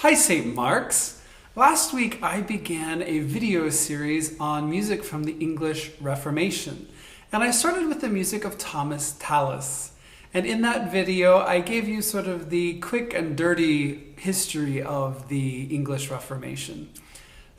Hi St. Mark's! Last week I began a video series on music from the English Reformation, and I started with the music of Thomas Tallis. And in that video I gave you sort of the quick and dirty history of the English Reformation.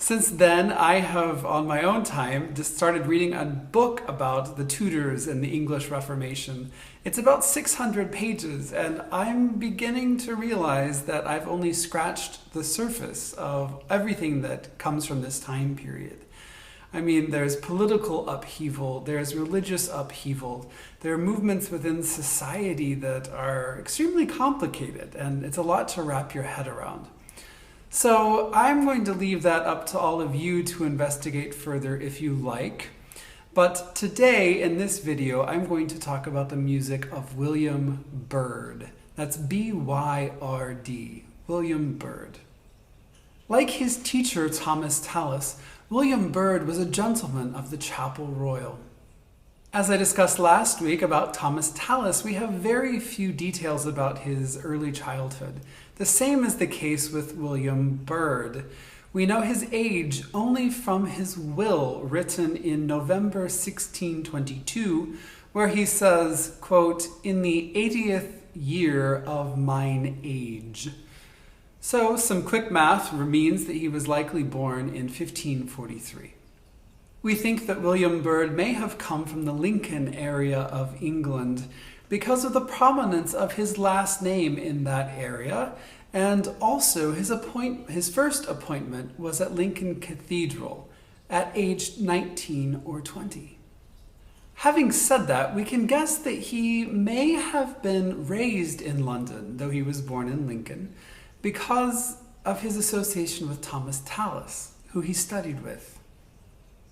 Since then, I have, on my own time, just started reading a book about the Tudors and the English Reformation. It's about 600 pages, and I'm beginning to realize that I've only scratched the surface of everything that comes from this time period. I mean, there's political upheaval, there's religious upheaval, there are movements within society that are extremely complicated, and it's a lot to wrap your head around. So I'm going to leave that up to all of you to investigate further if you like. But today in this video, I'm going to talk about the music of William Byrd. That's B-Y-R-D, William Byrd. Like his teacher Thomas Tallis, William Byrd was a gentleman of the Chapel Royal. As I discussed last week about Thomas Tallis, we have very few details about his early childhood. The same is the case with William Byrd. We know his age only from his will written in November 1622, where he says, quote, "In the 80th year of mine age." So some quick math means that he was likely born in 1543. We think that William Byrd may have come from the Lincoln area of England because of the prominence of his last name in that area, and also his first appointment was at Lincoln Cathedral at age 19 or 20. Having said that, we can guess that he may have been raised in London, though he was born in Lincoln, because of his association with Thomas Tallis, who he studied with.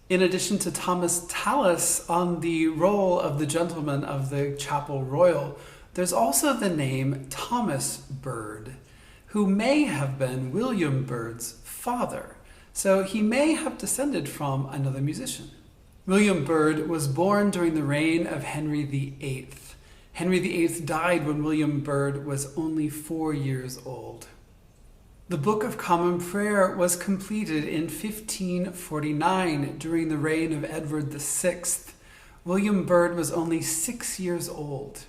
In addition to Thomas Tallis on the roll of the gentleman of the Chapel Royal, there's also the name Thomas Byrd, who may have been William Byrd's father. So he may have descended from another musician. William Byrd was born during the reign of Henry VIII. Henry VIII died when William Byrd was only 4 years old. The Book of Common Prayer was completed in 1549 during the reign of Edward VI. William Byrd was only 6 years old.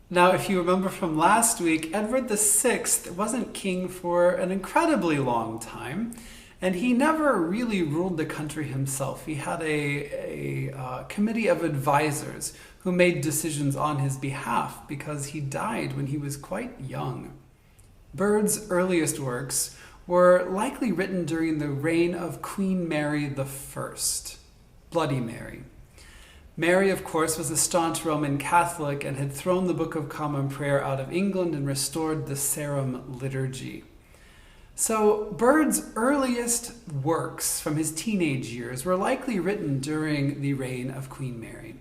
Now, if you remember from last week, Edward VI wasn't king for an incredibly long time, and he never really ruled the country himself. He had a committee of advisors who made decisions on his behalf because he died when he was quite young. Byrd's earliest works were likely written during the reign of Queen Mary I, Bloody Mary. Mary, of course, was a staunch Roman Catholic and had thrown the Book of Common Prayer out of England and restored the Sarum liturgy. So Byrd's earliest works from his teenage years were likely written during the reign of Queen Mary,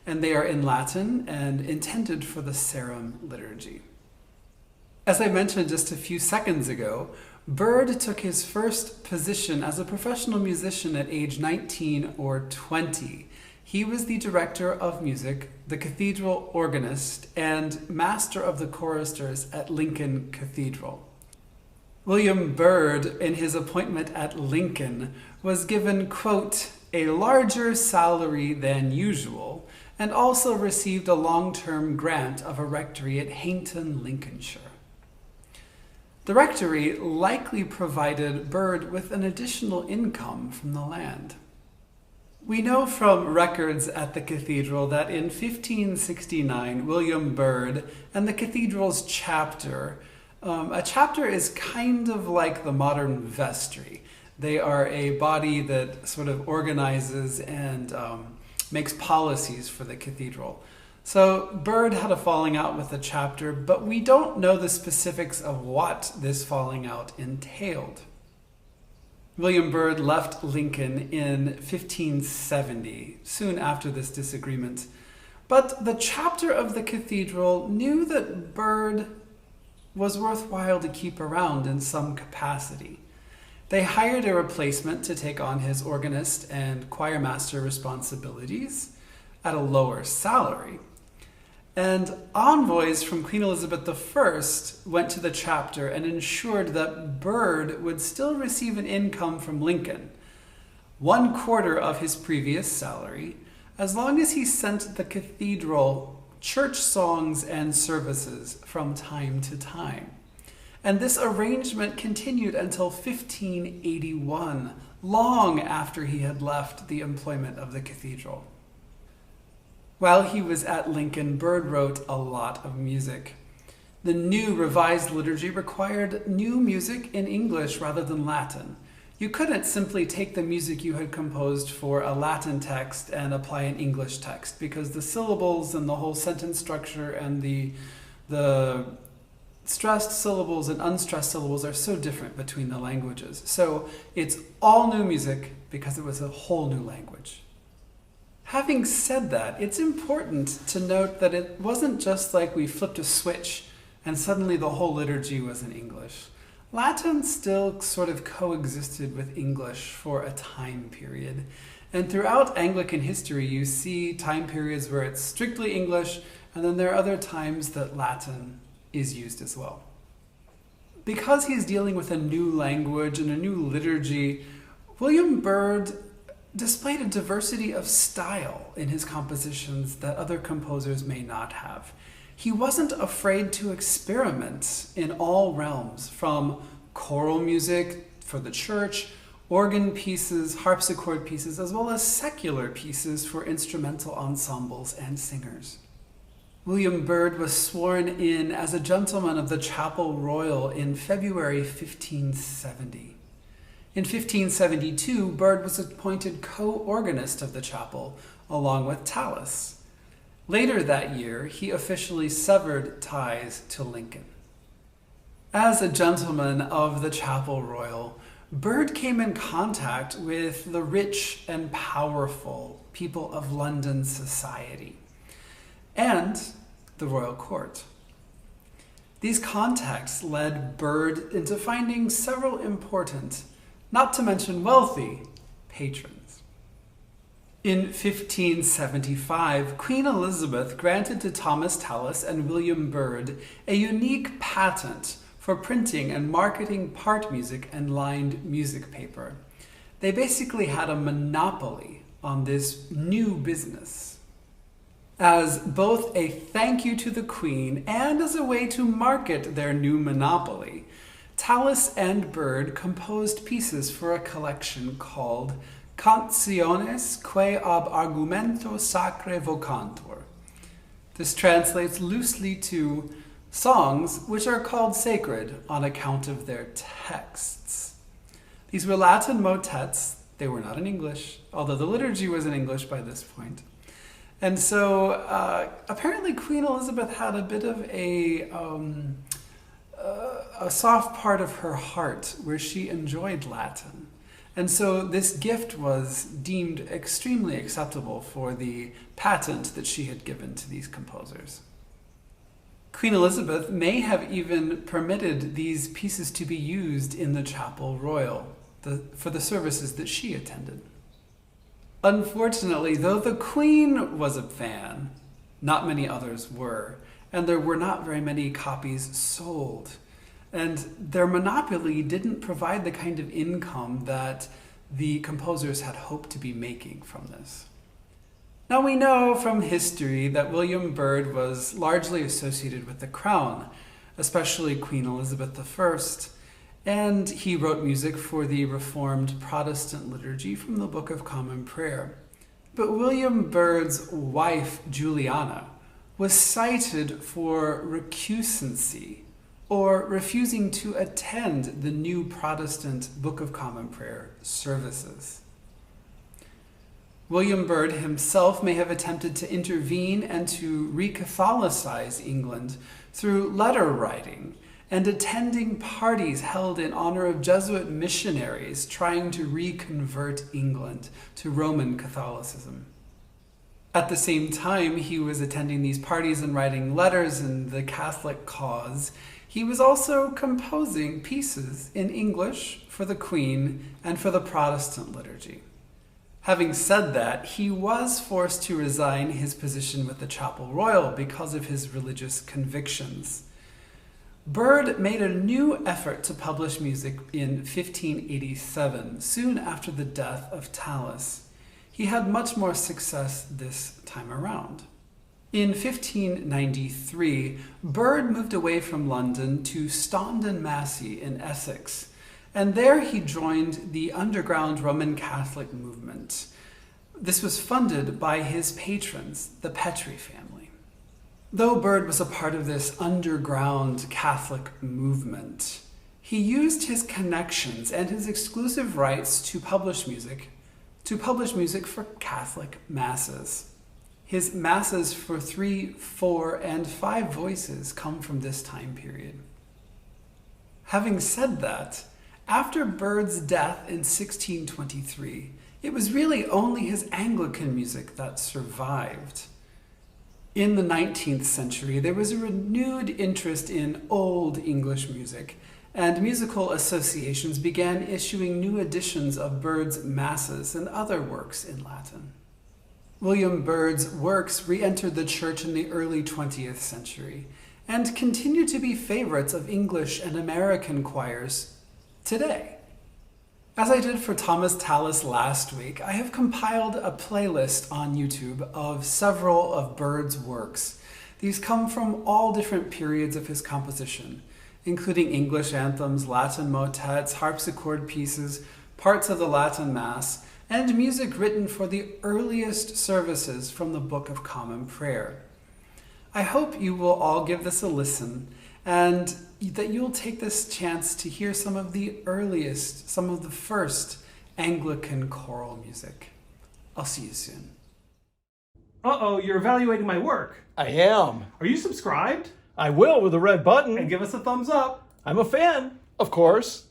and they are in Latin and intended for the Sarum liturgy. As I mentioned just a few seconds ago, Byrd took his first position as a professional musician at age 19 or 20. He was the director of music, the cathedral organist, and master of the choristers at Lincoln Cathedral. William Byrd, in his appointment at Lincoln, was given, quote, "a larger salary than usual," and also received a long-term grant of a rectory at Hainton, Lincolnshire. The rectory likely provided Byrd with an additional income from the land. We know from records at the cathedral that in 1569, William Byrd and the cathedral's chapter, a chapter is kind of like the modern vestry. They are a body that sort of organizes and makes policies for the cathedral. So Byrd had a falling out with the chapter, but we don't know the specifics of what this falling out entailed. William Byrd left Lincoln in 1570, soon after this disagreement. But the chapter of the cathedral knew that Byrd was worthwhile to keep around in some capacity. They hired a replacement to take on his organist and choirmaster responsibilities at a lower salary. And envoys from Queen Elizabeth I went to the chapter and ensured that Byrd would still receive an income from Lincoln, 1/4 of his previous salary, as long as he sent the cathedral church songs and services from time to time. And this arrangement continued until 1581, long after he had left the employment of the cathedral. While he was at Lincoln, Byrd wrote a lot of music. The new revised liturgy required new music in English rather than Latin. You couldn't simply take the music you had composed for a Latin text and apply an English text, because the syllables and the whole sentence structure and the stressed syllables and unstressed syllables are so different between the languages. So it's all new music because it was a whole new language. Having said that, it's important to note that it wasn't just like we flipped a switch and suddenly the whole liturgy was in English. Latin still sort of coexisted with English for a time period. And throughout Anglican history, you see time periods where it's strictly English, and then there are other times that Latin is used as well. Because he's dealing with a new language and a new liturgy, William Byrd displayed a diversity of style in his compositions that other composers may not have. He wasn't afraid to experiment in all realms, from choral music for the church, organ pieces, harpsichord pieces, as well as secular pieces for instrumental ensembles and singers. William Byrd was sworn in as a gentleman of the Chapel Royal in February 1570. In 1572, Byrd was appointed co-organist of the chapel, along with Tallis. Later that year, he officially severed ties to Lincoln. As a gentleman of the Chapel Royal, Byrd came in contact with the rich and powerful people of London society and the royal court. These contacts led Byrd into finding several important, not to mention wealthy, patrons. In 1575, Queen Elizabeth granted to Thomas Tallis and William Byrd a unique patent for printing and marketing part music and lined music paper. They basically had a monopoly on this new business. As both a thank you to the Queen and as a way to market their new monopoly, Tallis and Byrd composed pieces for a collection called Canciones que ab argumento sacre vocantur. This translates loosely to songs which are called sacred on account of their texts. These were Latin motets. They were not in English, although the liturgy was in English by this point. And so apparently Queen Elizabeth had a bit of a soft part of her heart where she enjoyed Latin. And so this gift was deemed extremely acceptable for the patent that she had given to these composers. Queen Elizabeth may have even permitted these pieces to be used in the Chapel Royal for the services that she attended. Unfortunately, though the Queen was a fan, not many others were, and there were not very many copies sold. And their monopoly didn't provide the kind of income that the composers had hoped to be making from this. Now we know from history that William Byrd was largely associated with the crown, especially Queen Elizabeth I, and he wrote music for the Reformed Protestant liturgy from the Book of Common Prayer. But William Byrd's wife, Juliana, was cited for recusancy, or refusing to attend the new Protestant Book of Common Prayer services. William Byrd himself may have attempted to intervene and to re-Catholicize England through letter writing and attending parties held in honor of Jesuit missionaries trying to reconvert England to Roman Catholicism. At the same time he was attending these parties and writing letters in the Catholic cause, he was also composing pieces in English for the Queen and for the Protestant liturgy. Having said that, he was forced to resign his position with the Chapel Royal because of his religious convictions. Byrd made a new effort to publish music in 1587, soon after the death of Tallis. He had much more success this time around. In 1593, Byrd moved away from London to Staunton Massey in Essex, and there he joined the underground Roman Catholic movement. This was funded by his patrons, the Petrie family. Though Byrd was a part of this underground Catholic movement, he used his connections and his exclusive rights to publish music for Catholic masses. His masses for 3, 4, and 5 voices come from this time period. Having said that, after Byrd's death in 1623, it was really only his Anglican music that survived. In the 19th century, there was a renewed interest in Old English music, and musical associations began issuing new editions of Byrd's masses and other works in Latin. William Byrd's works re-entered the church in the early 20th century and continue to be favorites of English and American choirs today. As I did for Thomas Tallis last week, I have compiled a playlist on YouTube of several of Byrd's works. These come from all different periods of his composition, including English anthems, Latin motets, harpsichord pieces, parts of the Latin Mass, and music written for the earliest services from the Book of Common Prayer. I hope you will all give this a listen, and that you'll take this chance to hear some of the first Anglican choral music. I'll see you soon. Uh-oh, you're evaluating my work. I am. Are you subscribed? I will with the red button. And give us a thumbs up. I'm a fan, of course.